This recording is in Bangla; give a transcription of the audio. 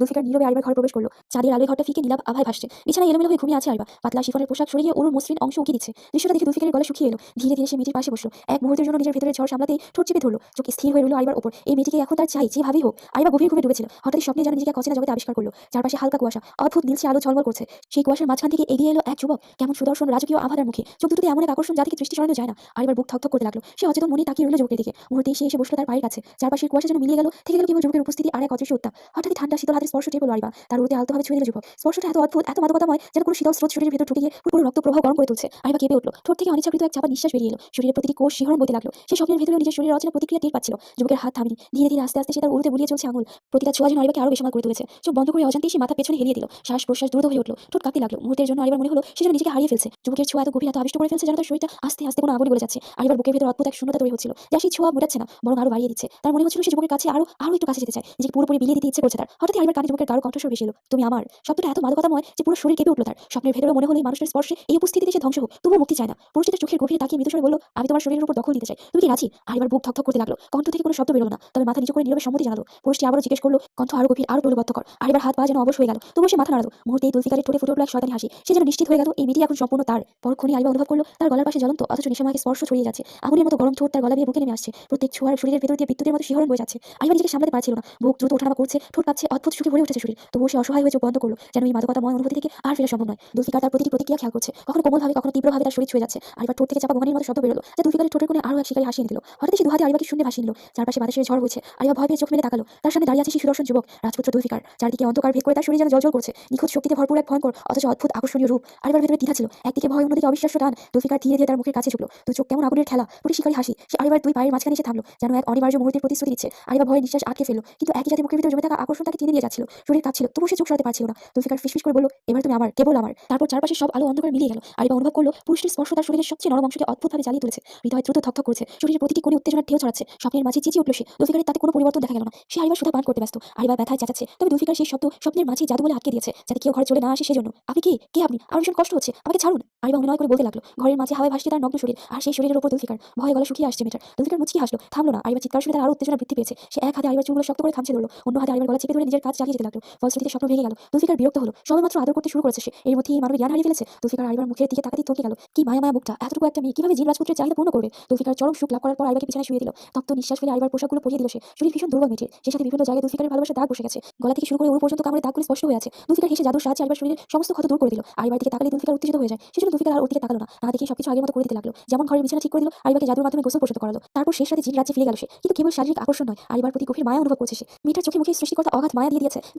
জুলফিকার নীরবে আরিবার ঘরে প্রবেশ করলো। চাঁদের আলোয় ঘরটা ফিকে নীলাভ আভায় ভাসছে। বিছানায় এলোমেলো হয়ে ঘুমিয়ে আছে আরিবা। পাতলা শিফনের পোশাক সরিয়ে অরুর মসৃণ অংশ উঁকি দিচ্ছে। দৃশ্যটা দেখে জুলফিকারের গলা শুকিয়ে এলো। ধীরে ধীরে সে মেয়েটির পাশে বসলো। এক মুহূর্তের জন্য নিজের ভেতরের ঝড় সামলাতেই ঠোঁট চেপে ধরলো। চোখ স্থির হয়ে রইল আরিবার উপর। এই মেয়েটিকে এখন তার চাই, যেভাবেই হোক। আরিবা গভীর ঘুমে ডুবেছিল। হঠাৎই স্বপ্নে যেন নিজেকে এক অচেনা জগতে আবিষ্কার করলো। চারপাশে হালকা কুয়াশা, অদ্ভুত নীলচে আলো ঝলমল করছে। সেই কুয়াশার মাঝখান থেকে এগিয়ে এলো এক যুবক, কেমন সুদর্শন, রাজকীয় আভাদার মুখে। চোখ দুটোতে এমন এক আকর্ষণ যা থেকে দৃষ্টি সরানো যায় না। আরিবার বুক ধকধক করতে লাগলো। সে অচেতন মনে তাকিয়ে রইল যুবকের দিকে। মুহূর্তেই সে এসে বসলো তার পায়ের কাছে। চারপাশের কুয়াশা যেন মিলিয়ে গেল, থেকে গেল কেবল যুবকের উপস্থিতি আর এক অদৃশ্য উত্তাপ। হঠাৎই ঠান্ডা শীতল হাতের স্পর্শ টেপল আরিবা। তার উরুতে আলতোভাবে ছুঁয়ে দিল যুবক। স্পর্শটা এত অদ্ভুত, এত মাদকতাময়, যেন কোনো শীতল স্রোত শরীরের ভেতর ঢুকে গিয়ে পুরো রক্ত প্রবাহ গরম করে তুলছে। আরিবা কেঁপে উঠল। ঠোঁট থেকে অনিচ্ছাকৃত এক চাপা নিঃশ্বাস বেরিয়ে এলো। শরীরের প্রতিটি কোষ শিহরণ বইতে লাগলো। সে স্বপ্নের ভেতরেও নিজের শরীরের অচেনা প্রতিক্রিয়া টের পাচ্ছিল। যুবকের হাত থামেনি। ধীরে ধীরে আস্তে আস্তে সে তার উরুতে বুলিয়ে চলছে আঙুল। প্রতিটা ছোঁয়া যেন আরিবাকে আরো বেসামাল করে তুলেছে। চোখ বন্ধ করে অজান্তেই সে মাথা পেছনে হেলিয়ে দিল। শ্বাস প্রশ্বাস দ্রুত হয়ে উঠল। ঠোঁট কাঁপতে লাগলো। মুহূর্তের জন্য আরিবার মনে হলো সে যেন নিজেকে হারিয়ে ফেলছে। যুবকের ছোঁয়া এত গভীর, এত আবিষ্ট করে ফেলছে যেন তার শরীরটা আস্তে আস্তে কোনো আগুনে গলে যাচ্ছে। আরিবার বুকের ভেতর অদ্ভুত এক শূন্যতা তৈরি হচ্ছিল, যা সেই ছোঁয়া মেটাচ্ছে না, বরং আরো বাড়িয়ে দিচ্ছে। তার মনে হচ্ছিল সে যুবকের কাছে আরো আরো একটু কাছে যেতে চায়, নিজেকে পুরোপুরি বিলিয়ে দিতে ইচ্ছে করছে তার। হঠাৎই আরিবার কানে যুবকের গাঢ় কণ্ঠস্বর ভেসে এলো, তুমি আমার। শব্দটা এত মাদকতাময় যে পুরো শরীর কেঁপে উঠল তার। স্বপ্নের ভেতরেও মনে হলো এই মানুষের স্পর্শে, এই উপস্থিতিতে সে ধ্বংস হোক, তবুও মুক্তি চায় না। পুরুষটির চোখের গভীরে তাকিয়ে মৃদুস্বরে বলল, আমি তোমার শরীরের উপর দখল নিতে চাই, তুমি কি রাজি? আরিবার বুক ধকধক করতে লাগলো। কণ্ঠ থেকে কোনো শব্দ বেরোলো না, তবে মাথা নিচু করে নীরবে সম্মতি জানালো। পুরুষটি আবারও জিজ্ঞেস করলো, কণ্ঠ আরো গভীর, আরো প্রলোভকর। আরিবার হাত পা যেন অবশ হয়ে গেল, তবুও সে মাথা নাড়ালো। মুহূর্তেই জুলফিকারের ঠোঁটে ফুটে উঠল এক শয়তানি হাসি। সে যেন নিশ্চিত হয়ে গেল এই মেয়েটি এখন সম্পূর্ণ তার। পরক্ষণেই আরিবা অনুভব করলো তার গলার পাশে জ্বলন্ত অথচ নেশাময় স্পর্শ ছড়িয়ে যাচ্ছে। আগুনের মতো গরম ঠোঁট তার গলা দিয়ে বুকে নেমে আসছে। প্রত্যেক ছোঁয়ার শরীরের ভেতর দিয়ে বিদ্যুতের মতো শিহরণ বয়ে যাচ্ছে। আরিবা নিজেকে সামলাতে পারছিল না। বুক দ্রুত ওঠানামা করছে, ঠোঁট কাঁপছে, অদ্ভুত সুখে ভরে উঠেছে শরীর। তবুও সে অসহায় হয়ে চোখ বন্ধ করলো, যেন এই মাদকতাময় অনুভূতি থেকে আর ফেরা সম্ভব নয়। জুলফিকার তার প্রতিটি প্রতিক্রিয়া খেয়াল করছে, কখনো কোমলভাবে, কখনো তীব্রভাবে তার শরীর ছুঁয়ে যাচ্ছে। আরিবার ঠোঁট থেকে চাপা গোমানির মতো শব্দ বেরোলো, যা জুলফিকারের ঠোঁটের কোণে আরো এক শিকারী হাসি এনে দিল। হঠাৎই সে দুহাতে আরিবাকে শূন্যে ভাসিয়ে নিল। চারপাশে বাতাসের ঝড় বইছে। আরিবা ভয় পেয়ে চোখ মেলে তাকালো। তার সামনে দাঁড়িয়ে আছে সেই সুদর্শন যুবক, রাজপুত্র জুলফিকার। চারদিকে অন্ধকার ভেদ করে তার শরীর যেন জ্বলজ্বল করছে। নিখুঁত শক্তিতে ভরপুর এক ভয়ঙ্কর অথচ অদ্ভুত আকর্ষণীয় রূপ। আরিবার ভেতরে দ্বিধা ছিল, একদিকে ভয়, অন্যদিকে অবিশ্বাস্য টান। জুলফিকার ধীরে ধীরে তার মুখের কাছে ঝুঁকলো। দু চোখ কেমন আগুনের খেলা, প্রতি শিকারী হাসি। সে আরিবার দুই পায়ের মাঝখানে এসে থামলো, যেন এক অনিবার্য মুহূর্তের প্রতিশ্রুতি দিচ্ছে। আরিবা ভয়ে নিঃশ্বাস আটকে ফেললো, কিন্তু একই সাথে বুকের ভিতর জমে থাকা আকর্ষণ তাকে টেনে নিয়ে যাচ্ছিল। শরীর কাঁপছিল, তবুও সে চোখ সরাতে পারছিল না। জুলফিকার ফিসফিস করে বলল, এবার তুমি আমার, কেবল আমার। তারপর চারপাশে সব আলো অন্ধকার মিলিয়ে গেল। আরিবা অনুভব করলো পুরুষটির স্পর্শ তার শরীরের সবচেয়ে নরম অংশকে অদ্ভুতভাবে জ্বালিয়ে তুলেছে। হৃদয় দ্রুত ধকধক করেছে, শরীরের প্রতিটি কোণে উত্তেজনার ঢেউ ছড়াচ্ছে। স্বপ্নের মাঝে চেঁচিয়ে উঠল সে। জুলফিকারের তাতে কোনো পরিবর্তন দেখা গেল না। সে আরিবার সুধা পান করতে ব্যস্ত। আরিবা ব্যথায় চেঁচাচ্ছে, তবে জুলফিকার সেই শব্দ স্বপ্নের মাঝে জাদু বলে আটকে দিয়েছে, যাতে কেউ ঘরে চলে না আসে সেজন্য। আপনি কে? কে আপনি? আমার ভীষণ কষ্ট হচ্ছে, আমাকে ছাড়ুন। আরিবা অনুনয় করে বলতে লাগলো। ঘরের মাঝে হাওয়ায় ভাসছে তার নগ্ন শরীর, আর সেই শরীরের উপর জুলফিকার। ভয়ে গলা শুকিয়ে আসছে মেয়েটার। জুলফিকার মুচকি হাসলো, থামলো না। আরিবার চিৎকার শুনে তার আরো উত্তেজনা বৃদ্ধি পেয়েছে। সে এক হাতে আরিবার চুলগুলো শক্ত করে খামচে ধরলো, অন্য হাতে আরিবার গলা চেপে ধরে নিজের কাজ চালিয়ে যেতে লাগলো। ফলশ্রুতিতে স্বপ্ন ভেঙে গেল। জুলফিকার বিরক্ত হলো, সবেমাত্র আদর করতে শুরু করেছে সে, এর মধ্যেই মানবের জ্ঞান হারিয়ে ফেলেছে। জুলফিকার আরিবার মুখের দিকে তাকাতেই থমকে গেল। কি মায়া মায়া মুখটা, এতটুকু একটা মেয়ে কিভাবে জিন রাজপুত্রের চাহিদা পূর্ণ করবে? জুলফিকার চরম সুখ লাভ করার পর আরিবাকে বিছানায় শুয়ে দিল। তপ্ত নিঃশ্বাস ফেলে আরিবার পোশাকগুলো পরিয়ে দিল সে। শরীর ভীষণ দুর্বল মেয়েটির, সে সাথে বিভিন্ন জায়গায় জুলফিকারের ভালোবাসা দাগ বসে গেছে। গলা থেকে শুরু করে উরু পর্যন্ত কামড়ে দাগগুলো স্পষ্ট হয়ে আছে। জুলফিকার হেসে জাদুর সাহায্যে আরিবার শরীরের সমস্ত ক্ষত দূর করে দিল। আরিবার দিকে তাকালে জুলফিকার উত্তেজিত হয়ে যায়। সেজন্য জুলফিকার আর ওর দিকে তাকালো না, না দেখে সবকিছু আগের মতো করে দিতে লাগলো। যেমন ঘরের বিছানা ঠিক করে দিল, আরিবাকে জাদুর মাধ্যমে গোসল পর্যন্ত করালো। তারপর শেষ রাতে জিন রাজ্যে ফিরে গেল সে, কিন্তু কেবল শারীরিক আকর্ষণ নয়, আরিবার প্রতি গভীর মায়া অনুভব করছে সে। মেয়েটার চোখে মুখে সৃষ্টিকর্তা অগাধ মায়া দিয়ে দিয়েছে,